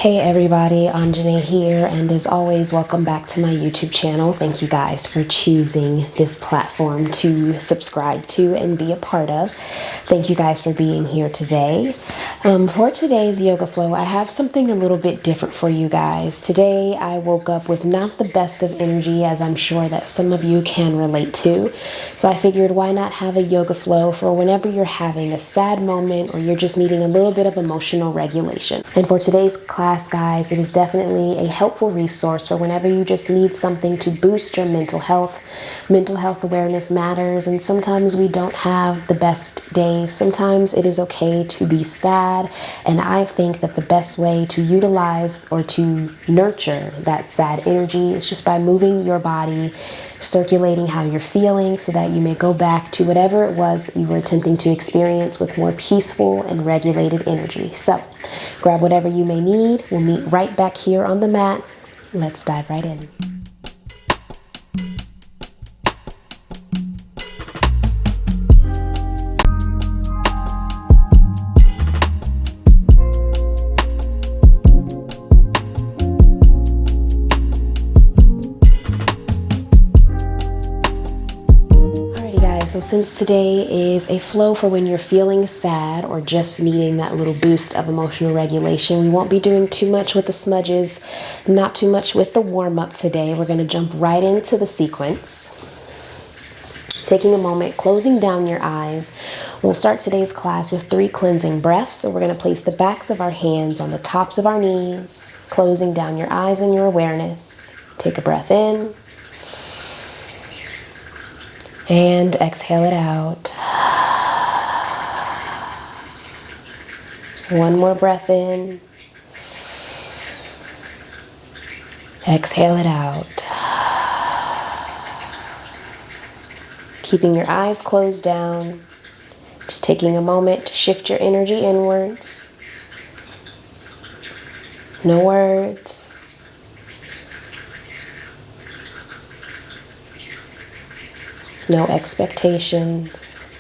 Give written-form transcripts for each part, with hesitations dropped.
Hey everybody, Anjane here, and as always, welcome back to my YouTube channel. Thank you guys for choosing this platform to subscribe to and be a part of. Thank you guys for being here today. For today's yoga flow, I have something a little bit different for you guys. Today, I woke up with not the best of energy, as I'm sure that some of you can relate to. So I figured, why not have a yoga flow for whenever you're having a sad moment or you're just needing a little bit of emotional regulation. And for today's class, guys, it is definitely a helpful resource for whenever you just need something to boost your mental health. Mental health awareness matters, and sometimes we don't have the best days. Sometimes it is okay to be sad, and I think that the best way to utilize or to nurture that sad energy is just by moving your body, circulating how you're feeling so that you may go back to whatever it was that you were attempting to experience with more peaceful and regulated energy. So grab whatever you may need. We'll meet right back here on the mat. Let's dive right in. So since today is a flow for when you're feeling sad or just needing that little boost of emotional regulation, we won't be doing too much with the smudges, not too much with the warm-up today. We're going to jump right into the sequence. Taking a moment, closing down your eyes. We'll start today's class with 3 cleansing breaths. So we're going to place the backs of our hands on the tops of our knees, closing down your eyes and your awareness. Take a breath in. And exhale it out. One more breath in. Exhale it out. Keeping your eyes closed down. Just taking a moment to shift your energy inwards. No words. No expectations,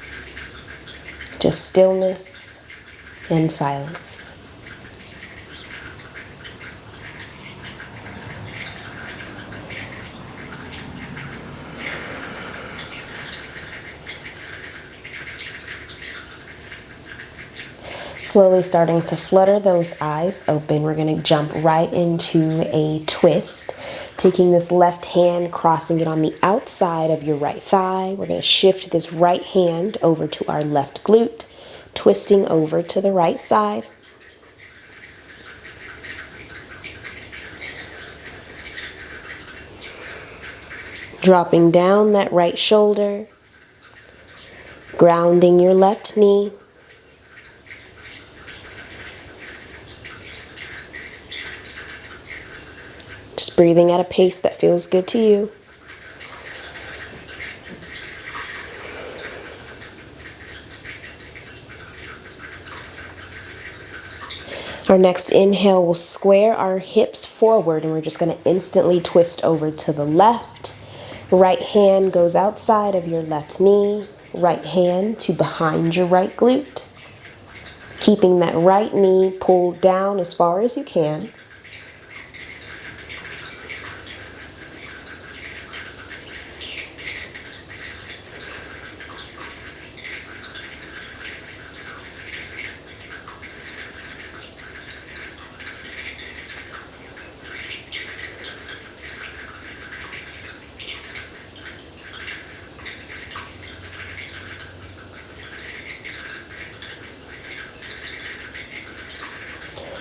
just stillness and silence. Slowly starting to flutter those eyes open, we're going to jump right into a twist. Taking this left hand, crossing it on the outside of your right thigh. We're going to shift this right hand over to our left glute, twisting over to the right side. Dropping down that right shoulder, grounding your left knee. Just breathing at a pace that feels good to you. Our next inhale will square our hips forward, and we're just going to instantly twist over to the left. Right hand goes outside of your left knee. Right hand to behind your right glute. Keeping that right knee pulled down as far as you can.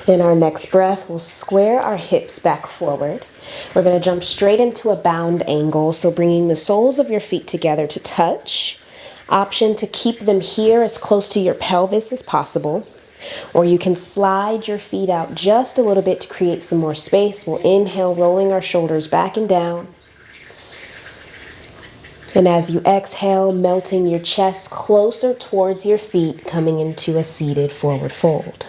In our next breath, we'll square our hips back forward. We're going to jump straight into a bound angle, so bringing the soles of your feet together to touch. Option to keep them here as close to your pelvis as possible, or you can slide your feet out just a little bit to create some more space. We'll inhale, rolling our shoulders back and down. And as you exhale, melting your chest closer towards your feet, coming into a seated forward fold.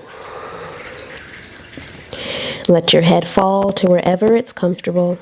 Let your head fall to wherever it's comfortable.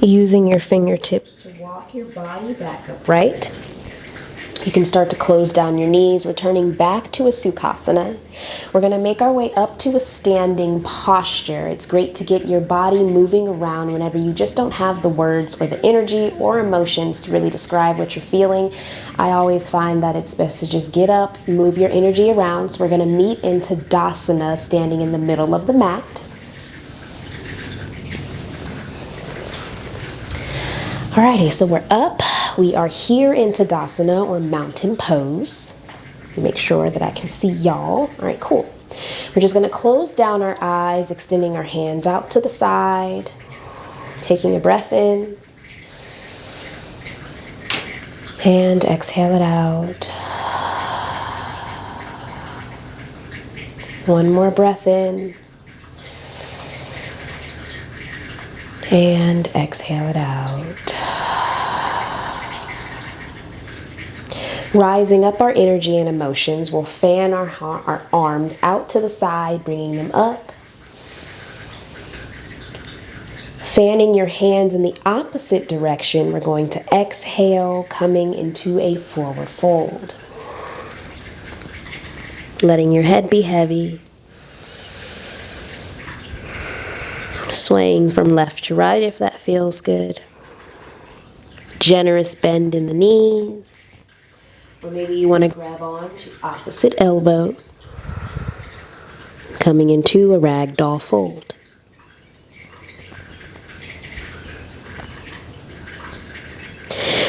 Using your fingertips to walk your body back upright. You can start to close down your knees, returning back to a Sukhasana. We're going to make our way up to a standing posture. It's great to get your body moving around whenever you just don't have the words or the energy or emotions to really describe what you're feeling. I always find that it's best to just get up, move your energy around. So we're going to meet in Tadasana, standing in the middle of the mat. Alrighty, so we're up. We are here in Tadasana, or mountain pose. Make sure that I can see y'all. All right, cool. We're just going to close down our eyes, extending our hands out to the side, taking a breath in, and exhale it out. One more breath in, and exhale it out. Rising up our energy and emotions, we'll fan our arms out to the side, bringing them up. Fanning your hands in the opposite direction, we're going to exhale, coming into a forward fold. Letting your head be heavy. Swaying from left to right if that feels good. Generous bend in the knees. Or maybe you want to grab on to opposite elbow. Coming into a ragdoll fold.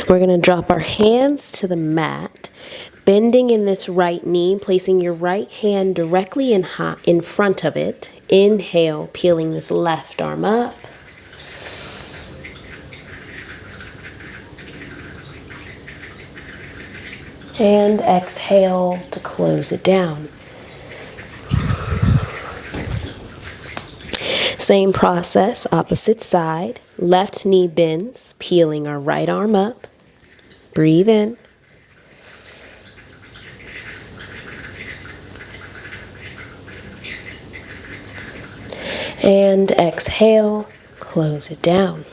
We're going to drop our hands to the mat, bending in this right knee, placing your right hand directly in front of it. Inhale, peeling this left arm up. And exhale to close it down. Same process, opposite side. Left knee bends, peeling our right arm up. Breathe in. And exhale, close it down.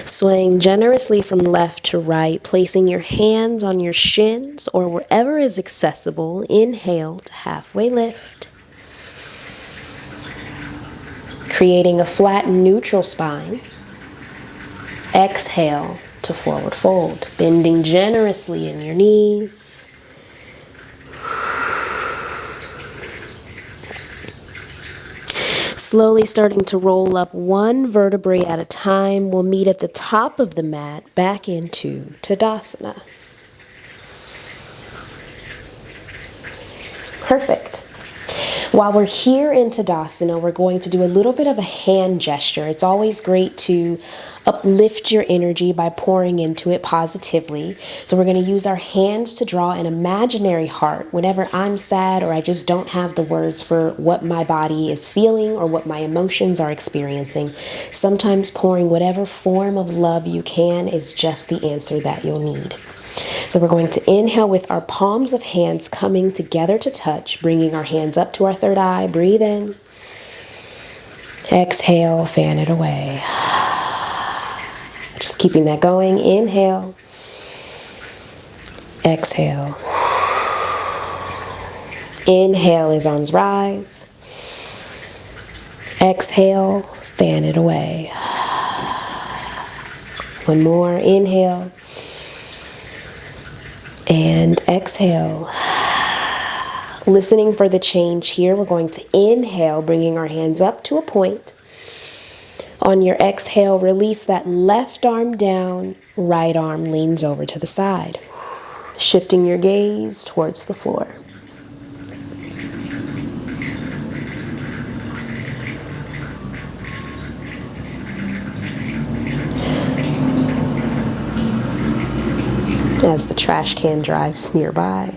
Swaying generously from left to right, placing your hands on your shins or wherever is accessible. Inhale to halfway lift. Creating a flat neutral spine. Exhale to forward fold, bending generously in your knees. Slowly starting to roll up one vertebrae at a time. We'll meet at the top of the mat, back into Tadasana. Perfect. While we're here in Tadasana, we're going to do a little bit of a hand gesture. It's always great to uplift your energy by pouring into it positively. So we're going to use our hands to draw an imaginary heart. Whenever I'm sad or I just don't have the words for what my body is feeling or what my emotions are experiencing, sometimes pouring whatever form of love you can is just the answer that you'll need. So we're going to inhale with our palms of hands coming together to touch, bringing our hands up to our third eye. Breathe in. Exhale, fan it away. Just keeping that going. Inhale. Exhale. Inhale as arms rise. Exhale, fan it away. One more. Inhale. And exhale. Listening for the change here, we're going to inhale, bringing our hands up to a point. On your exhale, release that left arm down, right arm leans over to the side. Shifting your gaze towards the floor. As the trash can drives nearby.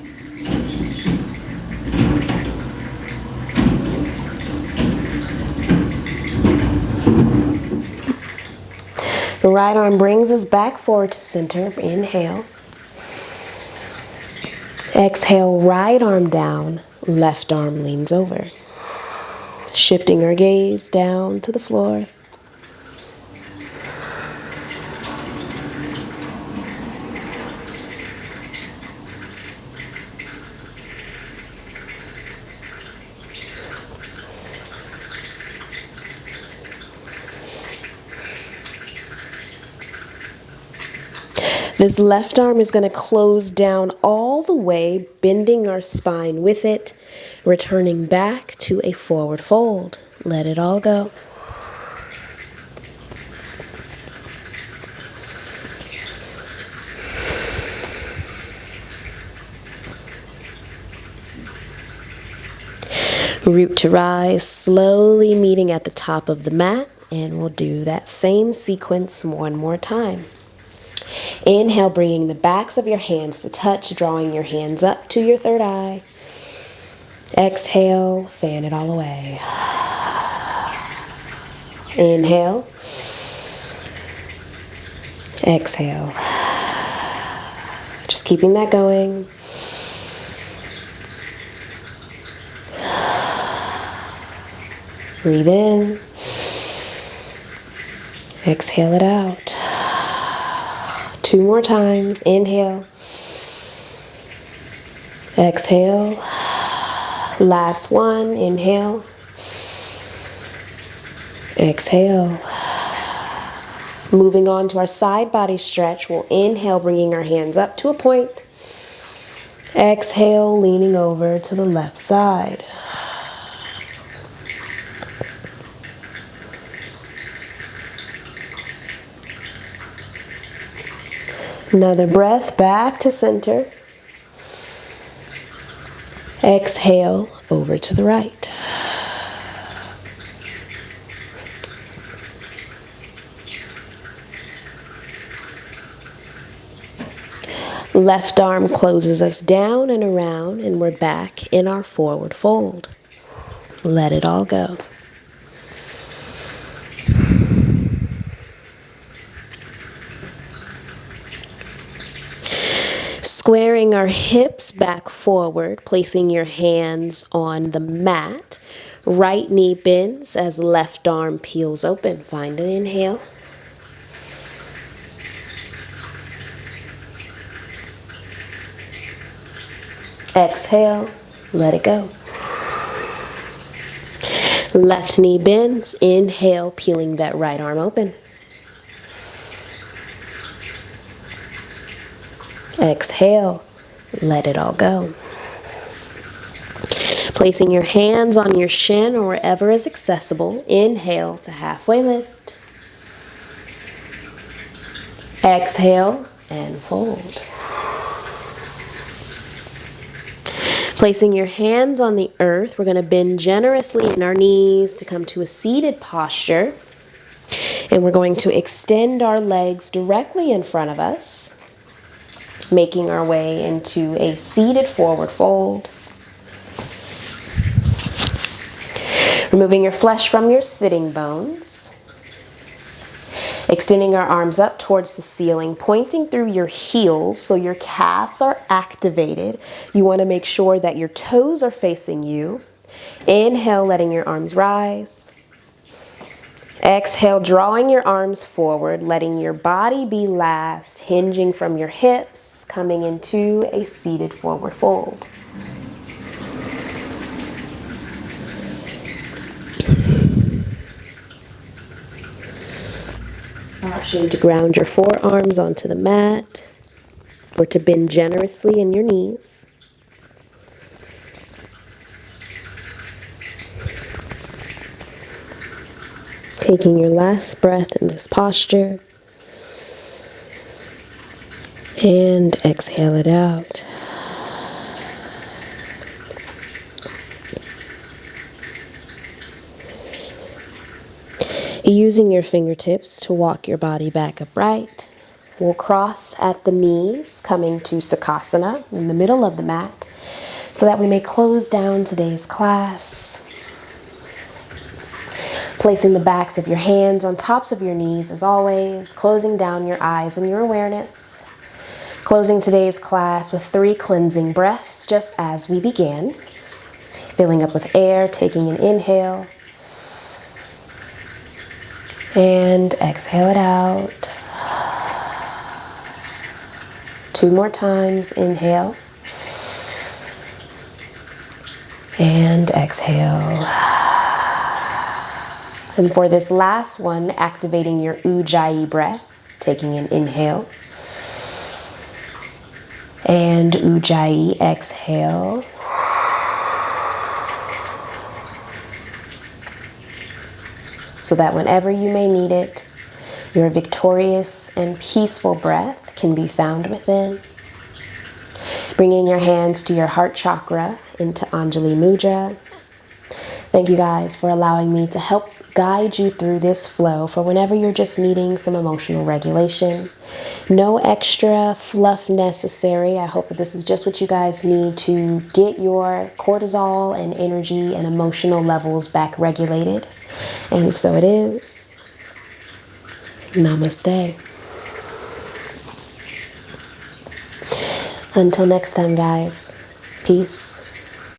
The right arm brings us back forward to center. Inhale. Exhale, right arm down, left arm leans over. Shifting our gaze down to the floor. This left arm is going to close down all the way, bending our spine with it, returning back to a forward fold. Let it all go. Root to rise, slowly meeting at the top of the mat, and we'll do that same sequence one more time. Inhale, bringing the backs of your hands to touch, drawing your hands up to your third eye. Exhale, fan it all away. Inhale. Exhale. Just keeping that going. Breathe in. Exhale it out. 2 more times. Inhale. Exhale. Last one. Inhale. Exhale. Moving on to our side body stretch. We'll inhale, bringing our hands up to a point. Exhale, leaning over to the left side. Another breath back to center. Exhale over to the right. Left arm closes us down and around, and we're back in our forward fold. Let it all go. Squaring our hips back forward, placing your hands on the mat. Right knee bends as left arm peels open. Find an inhale. Exhale, let it go. Left knee bends. Inhale, peeling that right arm open. Exhale, let it all go. Placing your hands on your shin or wherever is accessible. Inhale to halfway lift. Exhale and fold. Placing your hands on the earth, we're going to bend generously in our knees to come to a seated posture. And we're going to extend our legs directly in front of us, making our way into a seated forward fold. Removing your flesh from your sitting bones. Extending our arms up towards the ceiling, pointing through your heels so your calves are activated. You want to make sure that your toes are facing you. Inhale, letting your arms rise. Exhale, drawing your arms forward, letting your body be last, hinging from your hips, coming into a seated forward fold. Option to ground your forearms onto the mat or to bend generously in your knees. Taking your last breath in this posture and exhale it out. Using your fingertips to walk your body back upright. We'll cross at the knees, coming to Sukhasana in the middle of the mat, so that we may close down today's class. Placing the backs of your hands on tops of your knees as always, closing down your eyes and your awareness. Closing today's class with 3 cleansing breaths just as we began. Filling up with air, taking an inhale. And exhale it out. 2 more times. Inhale. And exhale. And for this last one, activating your Ujjayi breath, taking an inhale. And Ujjayi, exhale. So that whenever you may need it, your victorious and peaceful breath can be found within. Bringing your hands to your heart chakra into Anjali Mudra. Thank you guys for allowing me to help guide you through this flow for whenever you're just needing some emotional regulation. No extra fluff necessary. I hope that this is just what you guys need to get your cortisol and energy and emotional levels back regulated. And so it is. Namaste. Until next time, guys. Peace.